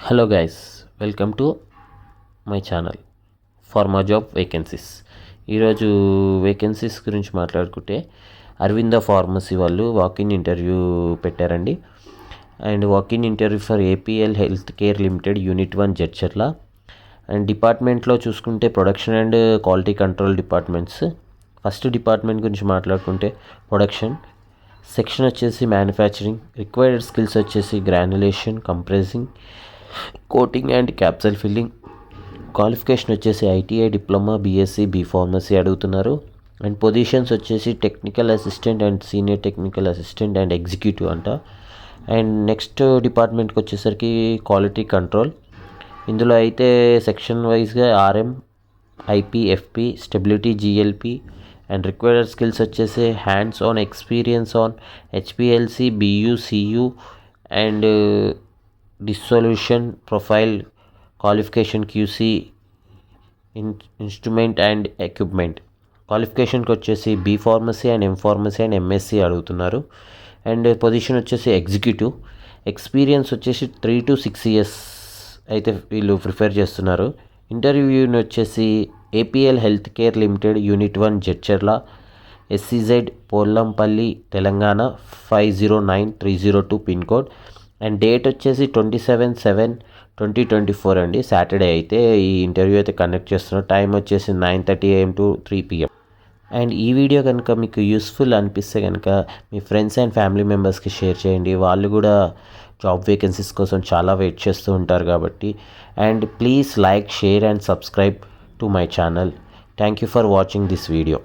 Hello guys, welcome to my channel pharma job vacancies. ఈరోజు vacancies గురించి మాట్లాడుకుంటే Aravinda pharmacy వాళ్ళు వాకిన్ ఇంటర్వ్యూ పెట్టారండి. And walk in interview for APL health care limited unit 1 Jadcherla. And డిపార్ట్మెంట్లో చూసుకుంటే production and quality control departments. First department గురించి మాట్లాడుకుంటే production section వచ్చేసి మ్యానుఫ్యాక్చరింగ్. రిక్వైర్డ్ స్కిల్స్ వచ్చేసి granulation, compressing, coating and capsule filling. Qualification వచ్చేసి ITI, diploma, BSc, B pharmacy అడుగుతున్నారు. And positions వచ్చేసి technical assistant and senior technical assistant and executive అంట. And next డిపార్ట్మెంట్కి వచ్చేసరికి క్వాలిటీ కంట్రోల్. ఇందులో అయితే సెక్షన్ వైజ్గా RM, IP, FP, stability, GLP. And required skills వచ్చేసి hands on experience on HPLC, BU, CU and dissolution profile. Qualification QC, instrument and equipment. క్వాలిఫికేషన్కి వచ్చేసి B pharmacy and M pharmacy and MSc అడుగుతున్నారు. And position వచ్చేసి executive. Experience వచ్చేసి 3 to 6 years అయితే వీళ్ళు prefer చేస్తున్నారు. ఇంటర్వ్యూని వచ్చేసి APL health care limited unit 1 Jadcherla, SEZ, Pollampalli, Telangana 509302 pin code. And date వచ్చేసి 27/7/2024 అండి, సాటర్డే అయితే ఈ ఇంటర్వ్యూ అయితే కండక్ట్ చేస్తున్నారు. టైం వచ్చేసి 9:30 AM to 3 PM. అండ్ ఈ వీడియో కనుక మీకు యూస్ఫుల్ అనిపిస్తే కనుక మీ ఫ్రెండ్స్ అండ్ ఫ్యామిలీ మెంబర్స్కి షేర్ చేయండి. వాళ్ళు కూడా జాబ్ వేకెన్సీస్ కోసం చాలా వెయిట్ చేస్తూ ఉంటారు కాబట్టి. And please like, share and subscribe to my channel. Thank you for watching this video.